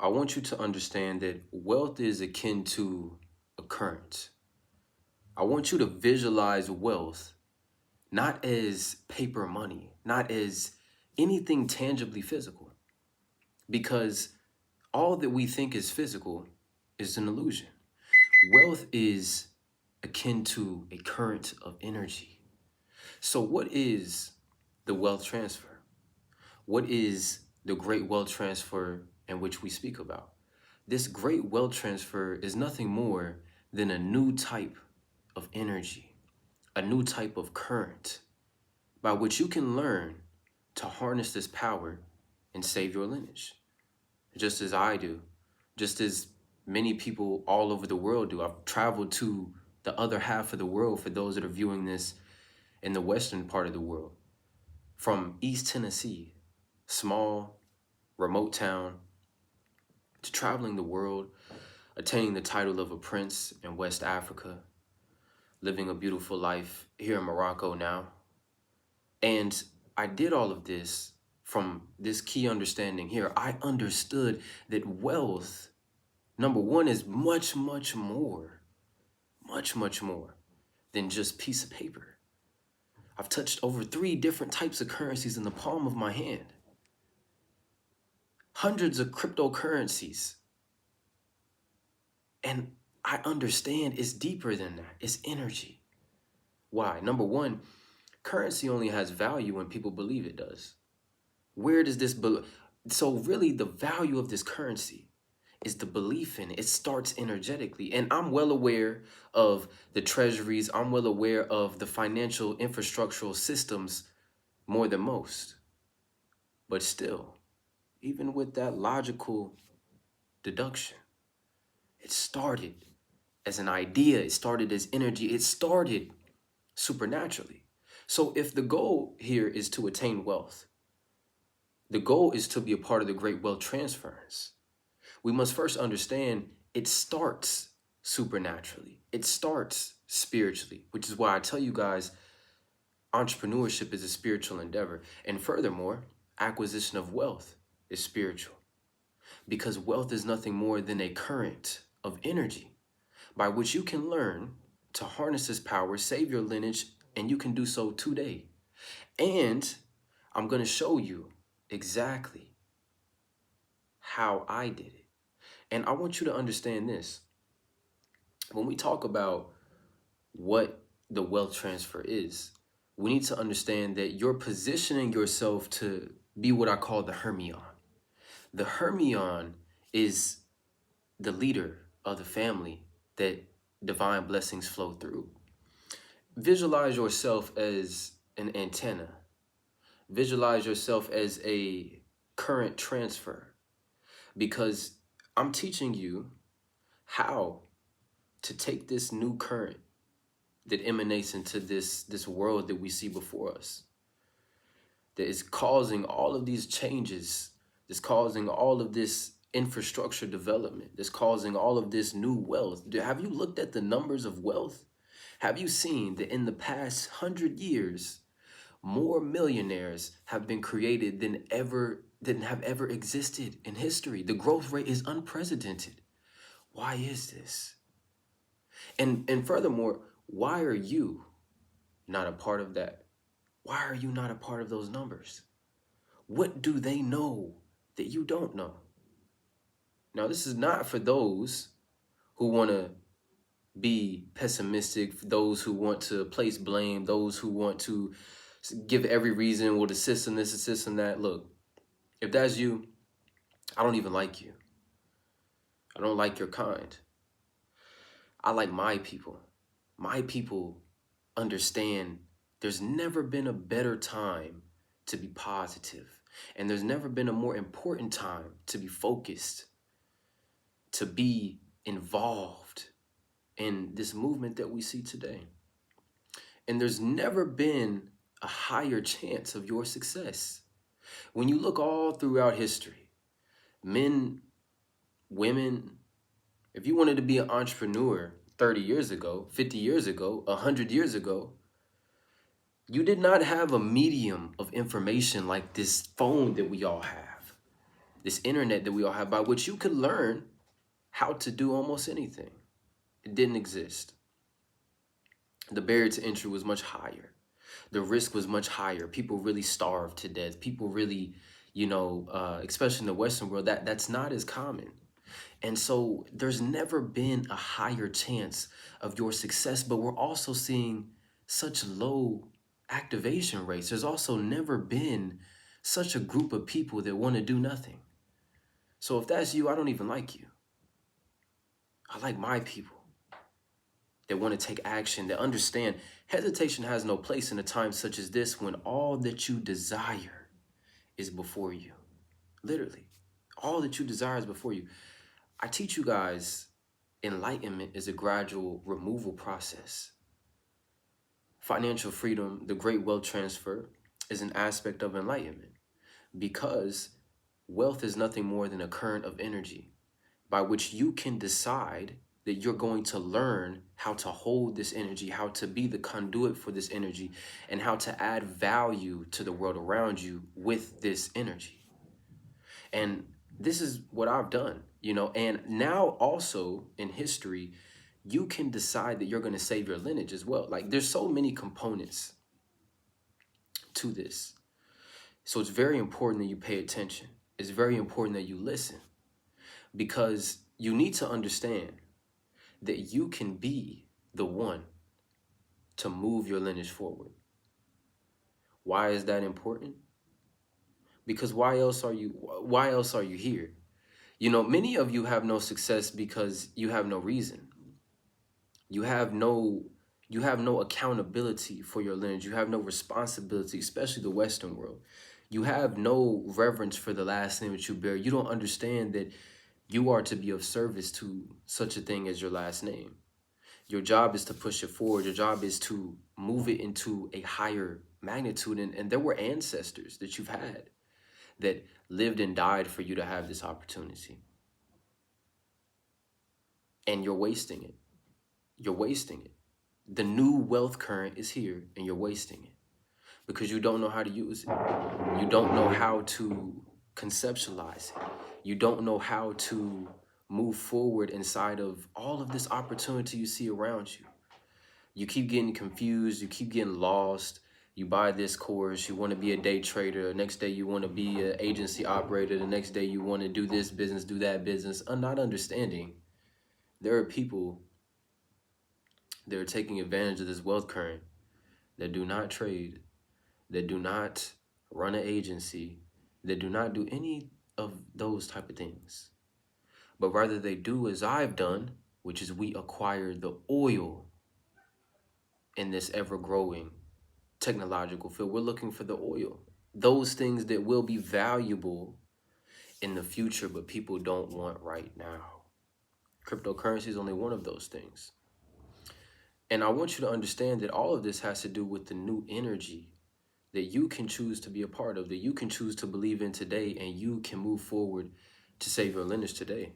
I want you to understand that wealth is akin to a current. I want you to visualize wealth not as paper money, not as anything tangibly physical, because all that we think is physical is an illusion. Wealth is akin to a current of energy. So, what is the wealth transfer? What is the great wealth transfer in which we speak about? This great wealth transfer is nothing more than a new type of energy, a new type of current by which you can learn to harness this power and save your lineage, just as I do, just as many people all over the world do. I've traveled to the other half of the world for those that are viewing this in the western part of the world, from East Tennessee, small, remote town, to traveling the world, attaining the title of a prince in West Africa, living a beautiful life here in Morocco now. And I did all of this from this key understanding here. I understood that wealth, number one, is much, much more than just piece of paper. I've touched over 3 different types of currencies in the palm of my hand, hundreds of cryptocurrencies. And I understand it's deeper than that. It's energy. Why? Number one, currency only has value when people believe it does. Where does this so really the value of this currency is the belief in it. It starts energetically. And I'm well aware of the treasuries. I'm well aware of the financial infrastructural systems more than most. But still, even with that logical deduction, it started as an idea. It started as energy. It started supernaturally. So if the goal here is to attain wealth, the goal is to be a part of the great wealth transference, we must first understand it starts supernaturally. It starts spiritually, which is why I tell you guys entrepreneurship is a spiritual endeavor. And furthermore, acquisition of wealth is spiritual, because wealth is nothing more than a current of energy by which you can learn to harness this power, save your lineage, and you can do so today. And I'm going to show you exactly how I did it. And I want you to understand this. When we talk about what the wealth transfer is, we need to understand that you're positioning yourself to be what I call the Hermione. The Hermione is the leader of the family that divine blessings flow through. Visualize yourself as an antenna. Visualize yourself as a current transfer, because I'm teaching you how to take this new current that emanates into this world that we see before us, that is causing all of these changes, that's causing all of this infrastructure development, that's causing all of this new wealth. Have you looked at the numbers of wealth? Have you seen that in the past 100 years, more millionaires have been created than have ever existed in history? The growth rate is unprecedented. Why is this? And furthermore, why are you not a part of that? Why are you not a part of those numbers? What do they know that you don't know? Now, this is not for those who want to be pessimistic, for those who want to place blame, those who want to give every reason, well, the system this, the system that. Look, if that's you, I don't even like you. I don't like your kind. I like my people. My people understand there's never been a better time to be positive, and there's never been a more important time to be focused, to be involved in this movement that we see today. And there's never been a higher chance of your success. When you look all throughout history, men, women, if you wanted to be an entrepreneur 30 years ago, 50 years ago, 100 years ago, you did not have a medium of information like this phone that we all have. this internet that we all have, by which you could learn how to do almost anything. It didn't exist. The barrier to entry was much higher. The risk was much higher. People really starved to death. People really, especially in the Western world, that's not as common. And so there's never been a higher chance of your success, but we're also seeing such low activation rates. There's also never been such a group of people that want to do nothing. So if that's you, I don't even like you. I like my people that want to take action, that understand hesitation has no place in a time such as this, when all that you desire is before you. Literally, all that you desire is before you. I teach you guys enlightenment is a gradual removal process. Financial freedom, the great wealth transfer, is an aspect of enlightenment, because wealth is nothing more than a current of energy by which you can decide that you're going to learn how to hold this energy, how to be the conduit for this energy, and how to add value to the world around you with this energy. And this is what I've done, and now also in history, you can decide that you're going to save your lineage as well. Like, there's so many components to this. So it's very important that you pay attention. It's very important that you listen, because you need to understand that you can be the one to move your lineage forward. Why is that important? Because why else are you here? Many of you have no success because you have no reason. You have no accountability for your lineage. You have no responsibility, especially the Western world. You have no reverence for the last name that you bear. You don't understand that you are to be of service to such a thing as your last name. Your job is to push it forward. Your job is to move it into a higher magnitude. And there were ancestors that you've had that lived and died for you to have this opportunity. And you're wasting it. You're wasting it. The new wealth current is here, and you're wasting it because you don't know how to use it. You don't know how to conceptualize it. You don't know how to move forward inside of all of this opportunity you see around you. You keep getting confused. You keep getting lost. You buy this course. You want to be a day trader. The next day you want to be an agency operator. The next day you want to do this business, do that business. Not understanding there are people that are taking advantage of this wealth current that do not trade, that do not run an agency, that do not do any of those type of things. But rather they do as I've done, which is we acquire the oil in this ever-growing technological field. We're looking for the oil, those things that will be valuable in the future, but people don't want right now. Cryptocurrency is only one of those things. And I want you to understand that all of this has to do with the new energy that you can choose to be a part of, that you can choose to believe in today, and you can move forward to save your lineage today.